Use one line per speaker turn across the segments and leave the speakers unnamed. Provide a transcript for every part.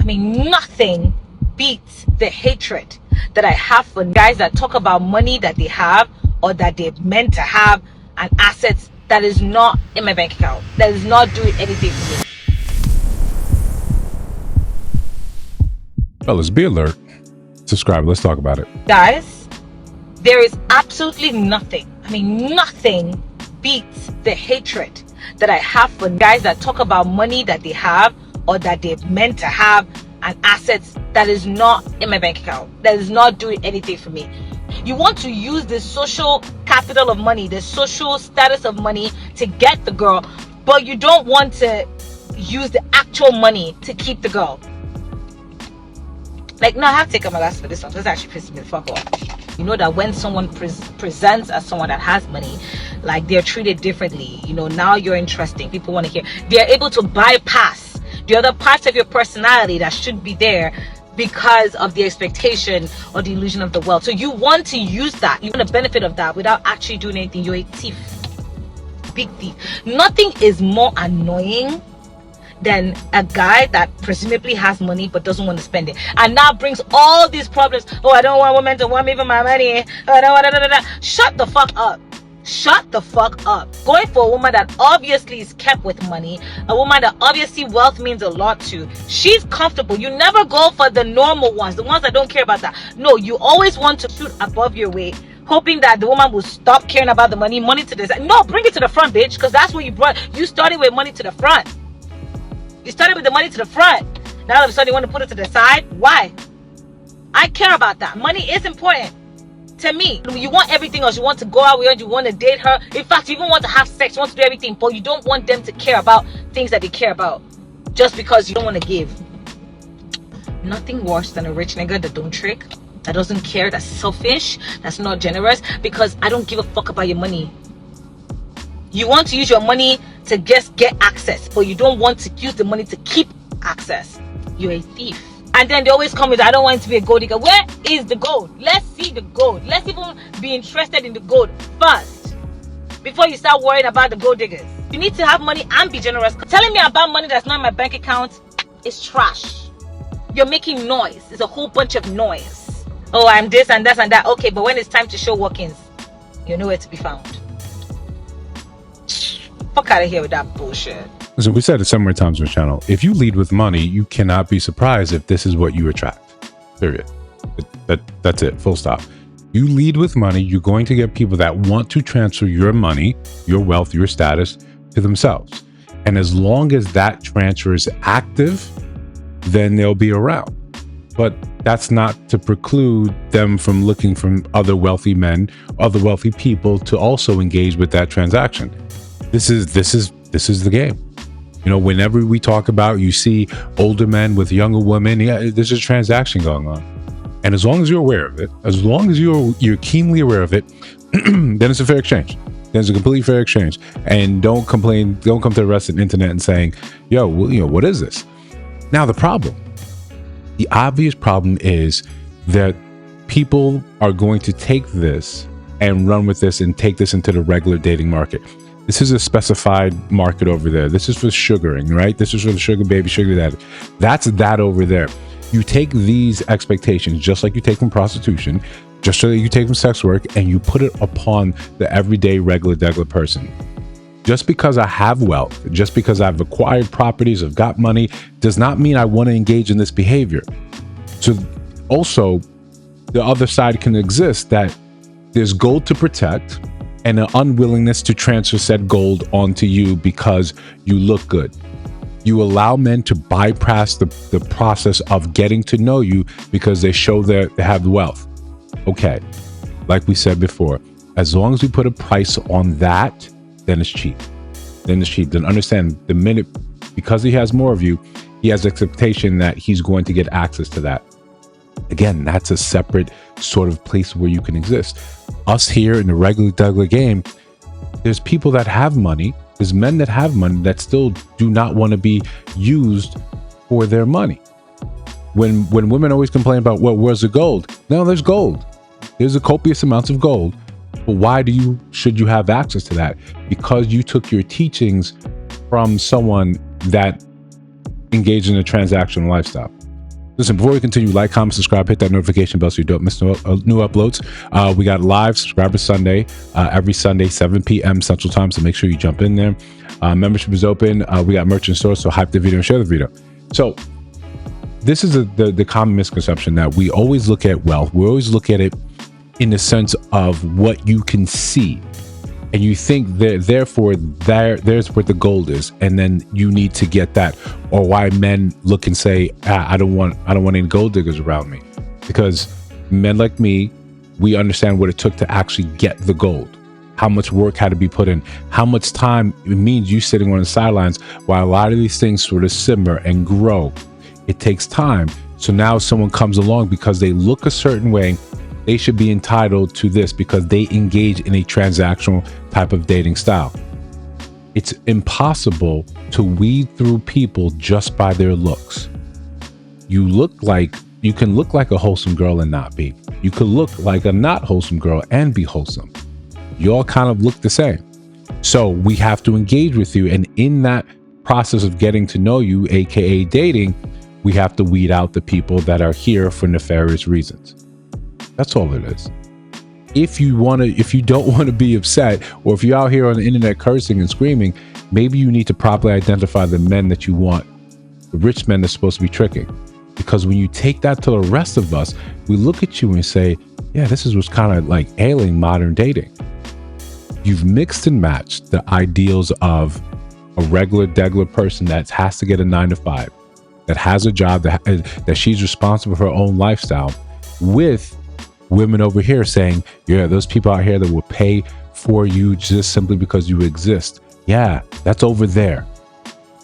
mean, nothing beats the hatred that I have for guys that talk about money that they have or that they're meant to have and assets that is not in my bank account, that is not doing anything for me.
Fellas, be alert. Subscribe. Let's talk about it.
Guys, there is absolutely nothing, I mean, nothing beats the hatred that I have for guys that talk about money that they have or that they're meant to have and assets that is not in my bank account, that is not doing anything for me. You want to use the social capital of money, the social status of money to get the girl, but you don't want to use the actual money to keep the girl. Like, no, I have to take my last for this one. This actually pisses me the fuck off. You know that when someone presents as someone that has money, like, they're treated differently. You know, now you're interesting. People want to hear. They're able to bypass the other parts of your personality that should be there because of the expectation or the illusion of the wealth. So you want to use that. You want the benefit of that without actually doing anything. You're a thief. Big thief. Nothing is more annoying than a guy that presumably has money but doesn't want to spend it, and now brings all these problems. Oh, I don't want women to want me for my money. Oh, I don't want Shut the fuck up. Shut the fuck up. Going for a woman that obviously is kept with money, a woman that obviously wealth means a lot to, she's comfortable. You never go for the normal ones, the ones that don't care about that. No, you always want to shoot above your weight, hoping that the woman will stop caring about the money to the side. No, bring it to the front, bitch, because that's what you brought. You started with money to the front. You started with the money to the front. Now all of a sudden you want to put it to the side. Why? I care about that. Money is important to me. You want everything else. You want to go out with her. You want to date her. In fact, you even want to have sex. You want to do everything, but you don't want them to care about things that they care about just because you don't want to give. Nothing worse than a rich nigga that don't trick, that doesn't care, that's selfish, that's not generous, because I don't give a fuck about your money. You want to use your money to just get access, but you don't want to use the money to keep access. You're a thief. And then they always come with, I don't want it to be a gold digger. Where is the gold? Let's see the gold. Let's even be interested in the gold first before you start worrying about the gold diggers. You need to have money and be generous. Telling me about money that's not in my bank account is trash. You're making noise. It's a whole bunch of noise. Oh, I'm this and that and that. Okay, but when it's time to show workings, you're nowhere to be found. Fuck out of here with that bullshit.
Listen, we said it so many times on the channel. If you lead with money, you cannot be surprised if this is what you attract. Period. That's it. Full stop. You lead with money, you're going to get people that want to transfer your money, your wealth, your status to themselves. And as long as that transfer is active, then they'll be around. But that's not to preclude them from looking from other wealthy men, other wealthy people to also engage with that transaction. This is the game. You know, whenever we talk about, you see older men with younger women, yeah, there's a transaction going on. And as long as you're aware of it, as long as you're keenly aware of it, then it's a fair exchange. Then it's a completely fair exchange. And don't complain, don't come to the rest of the internet and saying, yo, well, you know, what is this? Now the obvious problem is that people are going to take this and run with this and take this into the regular dating market. This is a specified market over there. This is for sugaring, right? This is for the sugar baby, sugar daddy. That's that over there. You take these expectations, just like you take from prostitution, just so that you take from sex work, and you put it upon the everyday, regular person. Just because I have wealth, just because I've acquired properties, I've got money, does not mean I want to engage in this behavior. So also, the other side can exist, that there's gold to protect and an unwillingness to transfer said gold onto you because you look good. You allow men to bypass the process of getting to know you because they show that they have wealth. Okay, like we said before, as long as we put a price on that, then it's cheap. Then it's cheap. Then understand, the minute, because he has more of you, he has expectation that he's going to get access to that. Again, that's a separate sort of place where you can exist. Us here in the regular game, there's people that have money, there's men that have money that still do not want to be used for their money. When women always complain about, well, where's the gold? No, there's gold. There's a copious amounts of gold. But why should you have access to that? Because you took your teachings from someone that engaged in a transactional lifestyle. Listen, before we continue, like, comment, subscribe, hit that notification bell so you don't miss new uploads. We got live Subscriber Sunday every Sunday, 7 p.m. Central Time, so make sure you jump in there. Membership is open. We got merch in store, so hype the video and share the video. So this is the common misconception that we always look at wealth. We always look at it in the sense of what you can see. And you think that therefore there's where the gold is, and then you need to get that. Or why men look and say, I don't want any gold diggers around me, because men like me, we understand what it took to actually get the gold, how much work had to be put in, how much time it means you sitting on the sidelines while a lot of these things sort of simmer and grow. It takes time. So now someone comes along because they look a certain way, they should be entitled to this because they engage in a transactional type of dating style. It's impossible to weed through people just by their looks. You can look like a wholesome girl and not be. You could look like a not wholesome girl and be wholesome. You all kind of look the same. So we have to engage with you. And in that process of getting to know you, AKA dating, we have to weed out the people that are here for nefarious reasons. That's all it is. If you don't want to be upset, or if you're out here on the internet cursing and screaming, maybe you need to properly identify the men that you want, the rich men that's supposed to be tricking. Because when you take that to the rest of us, we look at you and say, yeah, this is what's kind of like ailing modern dating. You've mixed and matched the ideals of a regular degular person that has to get a 9-to-5, that has a job, that she's responsible for her own lifestyle, with women over here saying, yeah, those people out here that will pay for you just simply because you exist. Yeah, that's over there.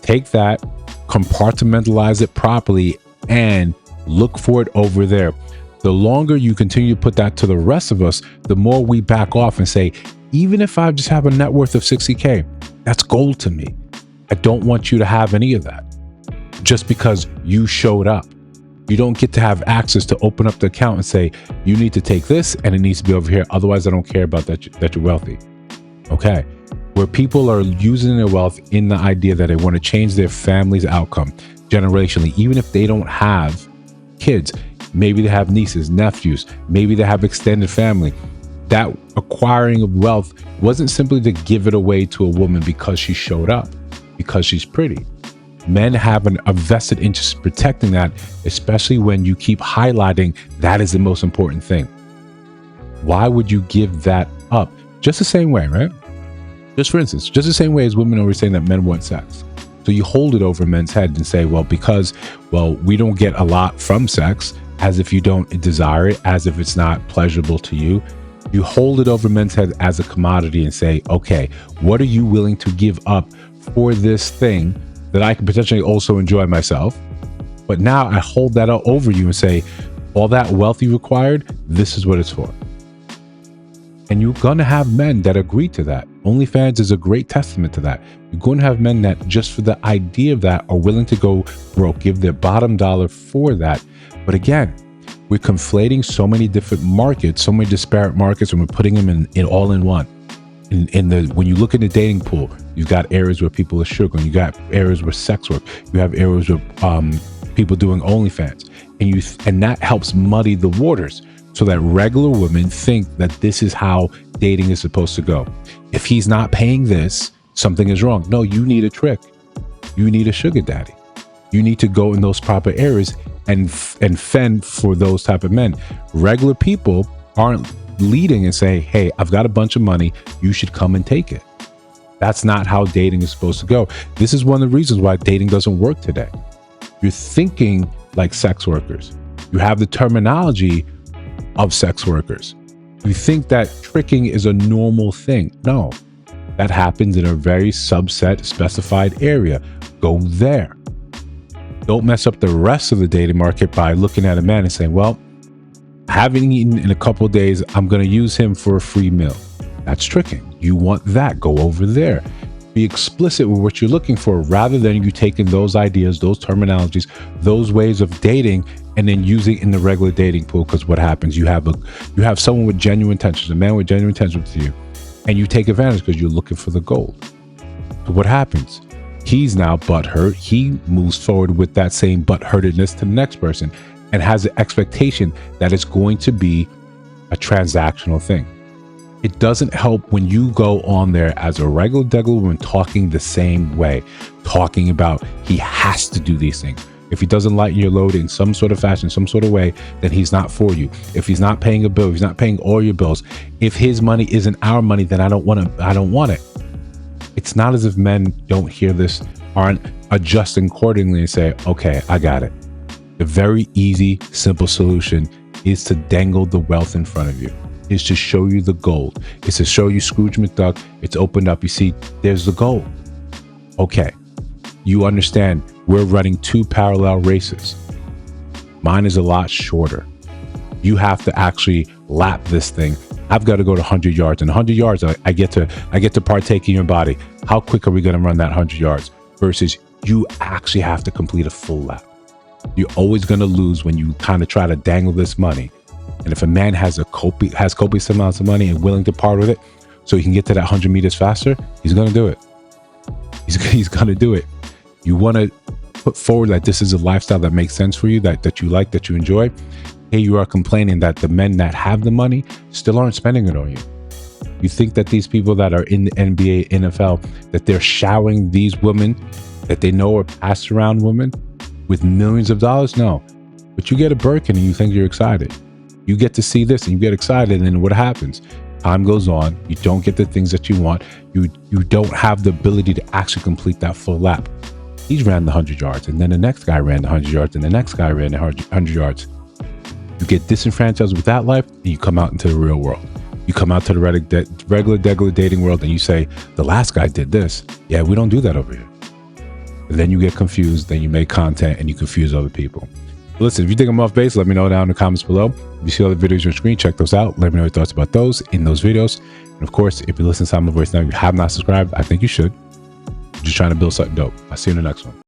Take that, compartmentalize it properly, and look for it over there. The longer you continue to put that to the rest of us, the more we back off and say, even if I just have a net worth of 60K, that's gold to me. I don't want you to have any of that just because you showed up. You don't get to have access to open up the account and say, you need to take this and it needs to be over here. Otherwise, I don't care about that you're wealthy. Okay. Where people are using their wealth in the idea that they want to change their family's outcome generationally, even if they don't have kids. Maybe they have nieces, nephews, maybe they have extended family. That acquiring of wealth wasn't simply to give it away to a woman because she showed up, because she's pretty. Men have a vested interest in protecting that, especially when you keep highlighting that is the most important thing. Why would you give that up? Just the same way, right? Just for instance, just the same way as women always saying that men want sex. So you hold it over men's head and say, well, because, we don't get a lot from sex, as if you don't desire it, as if it's not pleasurable to you. You hold it over men's head as a commodity and say, okay, what are you willing to give up for this thing that I can potentially also enjoy myself? But now I hold that over you and say, all that wealth you required, this is what it's for. And you're going to have men that agree to that. OnlyFans is a great testament to that. You're going to have men that just for the idea of that are willing to go broke, give their bottom dollar for that. But again, we're conflating so many different markets, so many disparate markets, and we're putting them in all in one. When you look at the dating pool, you've got areas where people are sugar, you got areas where sex work, you have areas where people doing OnlyFans, and that helps muddy the waters so that regular women think that this is how dating is supposed to go. If he's not paying this, something is wrong. No, you need a trick. You need a sugar daddy. You need to go in those proper areas and fend for those type of men. Regular people aren't leading and saying, hey, I've got a bunch of money, you should come and take it. That's not how dating is supposed to go. This is one of the reasons why dating doesn't work today. You're thinking like sex workers. You have the terminology of sex workers. You think that tricking is a normal thing. No, that happens in a very subset specified area. Go there. Don't mess up the rest of the dating market by looking at a man and saying, well, I haven't eaten in a couple of days, I'm going to use him for a free meal. That's tricking. You want that, go over there. Be explicit with what you're looking for, rather than you taking those ideas, those terminologies, those ways of dating, and then using it in the regular dating pool. Because what happens, you have someone with genuine intentions, a man with genuine intentions to you, and you take advantage because you're looking for the gold. So what happens? He's now butthurt. He moves forward with that same butthurtedness to the next person and has the expectation that it's going to be a transactional thing. It doesn't help when you go on there as a regular woman talking the same way, talking about he has to do these things. If he doesn't lighten your load in some sort of fashion, some sort of way, then he's not for you. If he's not paying a bill, if he's not paying all your bills, if his money isn't our money, then I don't want it. It's not as if men don't hear this, aren't adjusting accordingly and say, okay, I got it. The very easy, simple solution is to dangle the wealth in front of you, is to show you the gold. It's to show you Scrooge McDuck. It's opened up. You see, there's the gold. Okay. You understand we're running 2 parallel races. Mine is a lot shorter. You have to actually lap this thing. I've got to go to 100 yards. And 100 yards, I get to partake in your body. How quick are we going to run that 100 yards? Versus you actually have to complete a full lap. You're always going to lose when you kind of try to dangle this money. And if a man has copious amounts of money and willing to part with it so he can get to that 100 meters faster, he's going to do it. He's going to do it. You want to put forward that this is a lifestyle that makes sense for you, that you like, that you enjoy. Here you are complaining that the men that have the money still aren't spending it on you. You think that these people that are in the NBA, NFL, that they're showering these women that they know are passed around women with millions of dollars? No. But you get a Birkin and you think you're excited. You get to see this and you get excited, and then what happens? Time goes on. You don't get the things that you want. You don't have the ability to actually complete that full lap. He ran the 100 yards, and then the next guy ran the 100 yards, and the next guy ran the 100 yards. You get disenfranchised with that life, and you come out into the real world. You come out to the regular dating world, and you say, the last guy did this. Yeah, we don't do that over here. And then you get confused, then you make content, and you confuse other people. Listen, if you think I'm off base, let me know down in the comments below. If you see other videos on your screen, check those out. Let me know your thoughts about those in those videos. And of course, if you listen to my voice now, if you have not subscribed, I think you should. Just trying to build something dope. I'll see you in the next one.